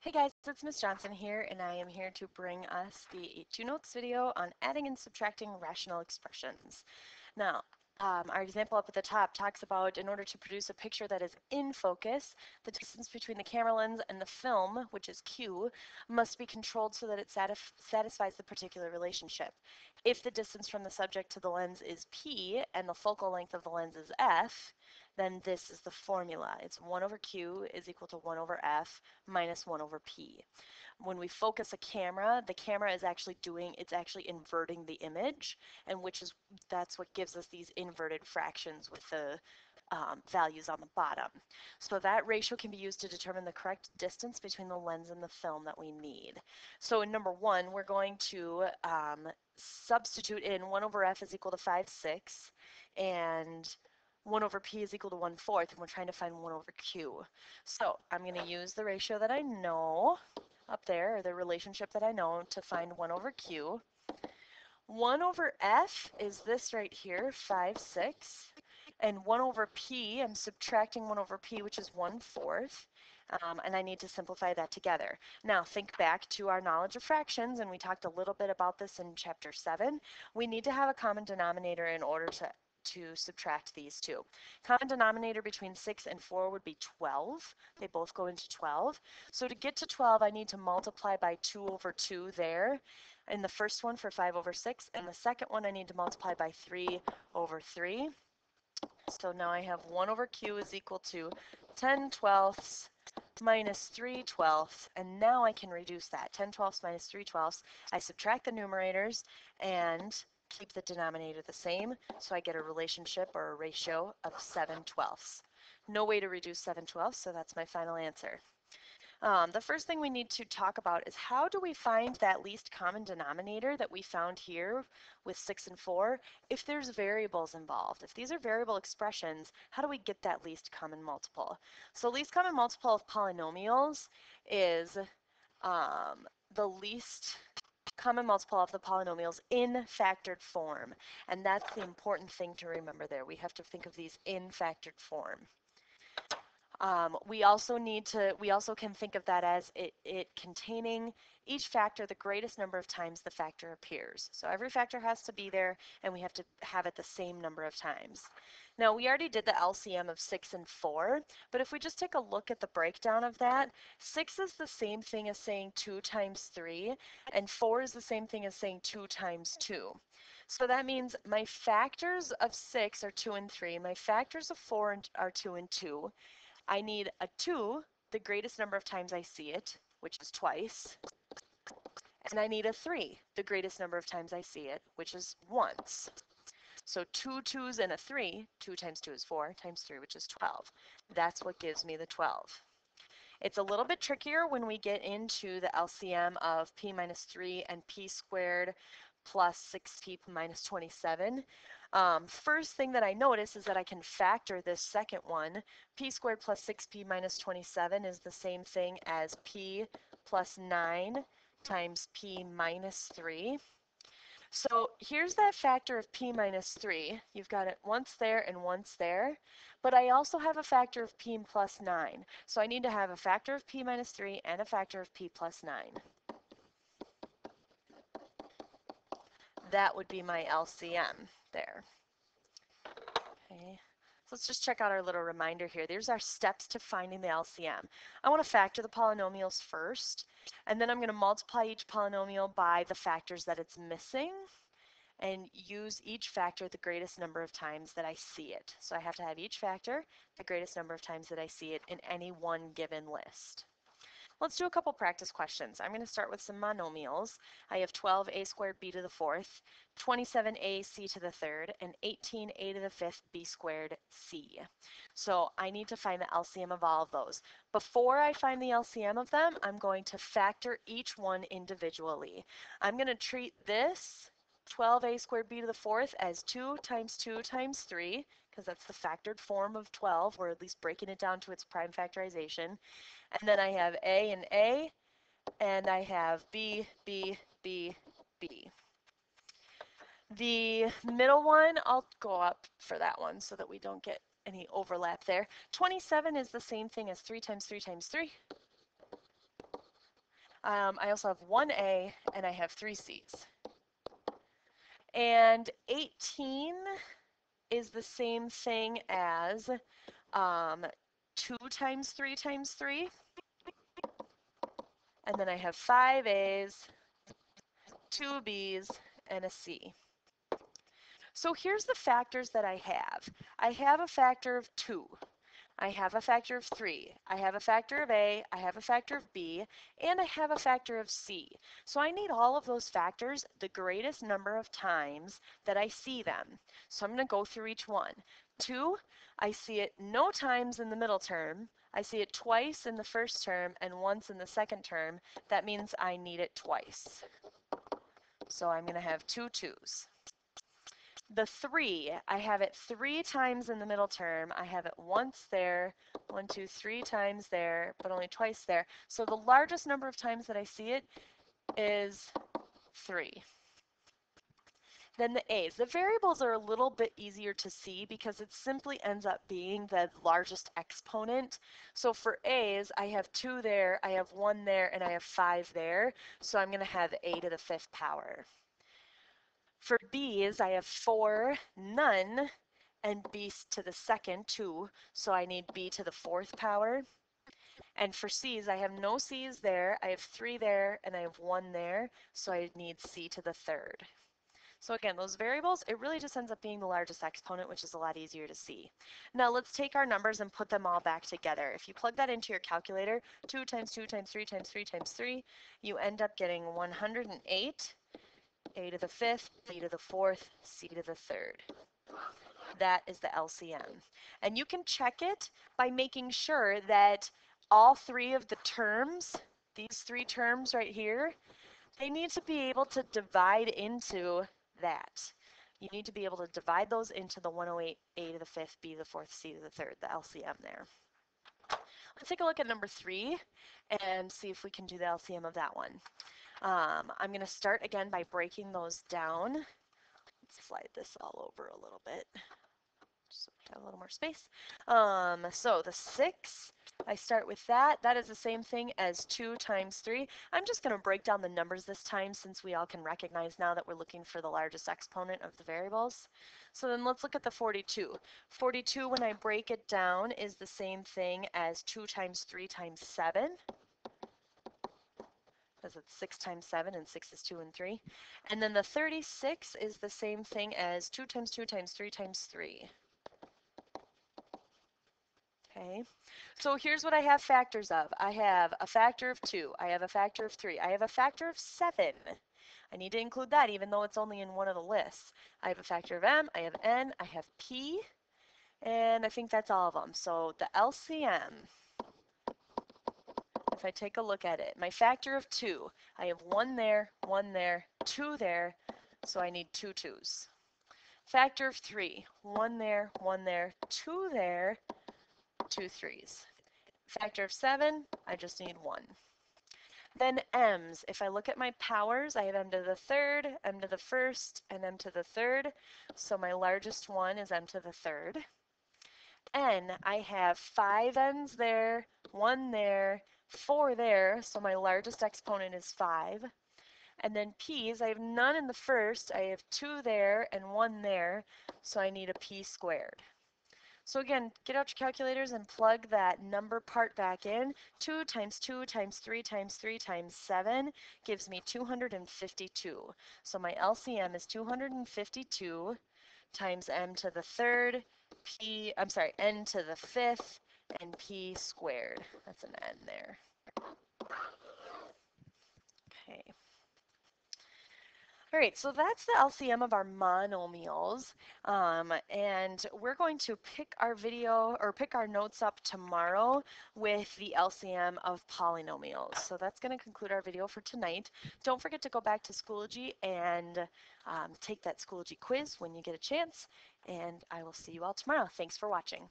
Hey guys, it's Miss Johnson here, and I am here to bring us the 2 Notes video on adding and subtracting rational expressions. Now, our example up at the top talks about in order to produce a picture that is in focus, the distance between the camera lens and the film, which is Q, must be controlled so that it satisfies the particular relationship. If the distance from the subject to the lens is P and the focal length of the lens is F, then this is the formula. It's 1 over Q is equal to 1 over F minus 1 over P. When we focus a camera, the camera is actually inverting the image, and that's what gives us these inverted fractions with the values on the bottom. So that ratio can be used to determine the correct distance between the lens and the film that we need. So in number 1, we're going to substitute in 1 over F is equal to 5/6, and 1 over P is equal to 1/4, and we're trying to find 1 over Q. So I'm going to use the ratio that I know up there, or the relationship that I know, to find 1 over Q. 1 over F is this right here, 5/6. And 1 over P, I'm subtracting 1 over P, which is 1/4. And I need to simplify that together. Now think back to our knowledge of fractions, and we talked a little bit about this in chapter 7. We need to have a common denominator in order to subtract these two. Common denominator between 6 and 4 would be 12. They both go into 12. So to get to 12, I need to multiply by 2 over 2 there. In the first one for 5 over 6, and the second one I need to multiply by 3 over 3. So now I have 1 over Q is equal to 10/12 minus 3/12, and now I can reduce that. 10/12 minus 3/12. I subtract the numerators and keep the denominator the same, so I get a relationship or a ratio of 7/12. No way to reduce 7/12, so that's my final answer. The first thing we need to talk about is how do we find that least common denominator that we found here with 6 and 4 if there's variables involved. If these are variable expressions, how do we get that least common multiple? So least common multiple of polynomials is the least common multiple of the polynomials in factored form. And that's the important thing to remember there. We have to think of these in factored form. We also can think of that as it containing each factor the greatest number of times the factor appears. So every factor has to be there, and we have to have it the same number of times. Now, we already did the LCM of 6 and 4, but if we just take a look at the breakdown of that, 6 is the same thing as saying 2 times 3, and 4 is the same thing as saying 2 times 2. So that means my factors of 6 are 2 and 3, my factors of 4 are 2 and 2. I need a 2, the greatest number of times I see it, which is twice. And I need a 3, the greatest number of times I see it, which is once. So 2 2s and a 3, 2 times 2 is 4, times 3, which is 12. That's what gives me the 12. It's a little bit trickier when we get into the LCM of p minus 3 and p squared plus 6p minus 27. First thing that I notice is that I can factor this second one. P squared plus 6p minus 27 is the same thing as p plus 9 times p minus 3. So here's that factor of p minus 3. You've got it once there and once there. But I also have a factor of p plus 9. So I need to have a factor of p minus 3 and a factor of p plus 9. That would be my LCM there. Okay. So let's just check out our little reminder here. There's our steps to finding the LCM. I want to factor the polynomials first, and then I'm going to multiply each polynomial by the factors that it's missing, and use each factor the greatest number of times that I see it. So I have to have each factor the greatest number of times that I see it in any one given list. Let's do a couple practice questions. I'm going to start with some monomials. I have 12a squared b to the 4th, 27a c to the 3rd, and 18a to the 5th b squared c. So I need to find the LCM of all of those. Before I find the LCM of them, I'm going to factor each one individually. I'm going to treat this 12a squared b to the 4th as 2 times 2 times 3, because that's the factored form of 12, or at least breaking it down to its prime factorization. And then I have A, and I have B, B, B, B. The middle one, I'll go up for that one so that we don't get any overlap there. 27 is the same thing as 3 times 3 times 3. I also have one A and I have three C's. And 18 is the same thing as 2 times 3 times 3. And then I have 5 A's, 2 B's, and a C. So here's the factors that I have. I have a factor of 2. I have a factor of 3. I have a factor of A. I have a factor of B. And I have a factor of C. So I need all of those factors the greatest number of times that I see them. So I'm going to go through each one. 2, I see it no times in the middle term. I see it twice in the first term and once in the second term. That means I need it twice. So I'm going to have 2 2's. The 3, I have it 3 times in the middle term. I have it once there, 1, 2, 3 times there, but only twice there. So the largest number of times that I see it is 3. Then the A's. The variables are a little bit easier to see because it simply ends up being the largest exponent. So for A's, I have 2 there, I have 1 there, and I have 5 there. So I'm going to have A to the 5th power. For B's, I have 4, none, and B to the second, 2, so I need B to the 4th power. And for C's, I have no C's there, I have 3 there, and I have 1 there, so I need C to the 3rd. So again, those variables, it really just ends up being the largest exponent, which is a lot easier to see. Now let's take our numbers and put them all back together. If you plug that into your calculator, 2 times 2 times 3 times 3 times 3, you end up getting 108, A to the 5th, B to the 4th, C to the 3rd. That is the LCM. And you can check it by making sure that all 3 of the terms, these 3 terms right here, they need to be able to divide into that. You need to be able to divide those into the 108, A to the 5th, B to the 4th, C to the 3rd, the LCM there. Let's take a look at number 3 and see if we can do the LCM of that one. I'm going to start again by breaking those down. Let's slide this all over a little bit so we have a little more space. So the 6, I start with that. That is the same thing as 2 times 3. I'm just going to break down the numbers this time since we all can recognize now that we're looking for the largest exponent of the variables. So then let's look at the 42. 42, when I break it down, is the same thing as 2 times 3 times 7. Because it's 6 times 7, and 6 is 2 and 3. And then the 36 is the same thing as 2 times 2 times 3 times 3. Okay, so here's what I have factors of. I have a factor of 2. I have a factor of 3. I have a factor of 7. I need to include that even though it's only in one of the lists. I have a factor of M, I have N, I have P, and I think that's all of them. So the LCM, if I take a look at it, my factor of 2, I have 1 there, 2 there, so I need 2 2's. Factor of 3, 1 there, 2 there, 2 3's. Factor of 7, I just need 1. Then M's, if I look at my powers, I have M to the 3rd, M to the 1st, and M to the 3rd. So my largest one is M to the 3rd. N, I have 5 N's there, 1 there, 4 there, so my largest exponent is 5. And then P's, I have none in the first, I have 2 there and 1 there, so I need a P squared. So again, get out your calculators and plug that number part back in. 2 times 2 times 3 times 3 times 7 gives me 252. So my LCM is 252 times M to the 3rd, N to the 5th, and P squared. That's an N there. Okay. All right, so that's the LCM of our monomials, and we're going to pick our notes up tomorrow with the LCM of polynomials. So that's going to conclude our video for tonight. Don't forget to go back to Schoology and take that Schoology quiz when you get a chance, and I will see you all tomorrow. Thanks for watching.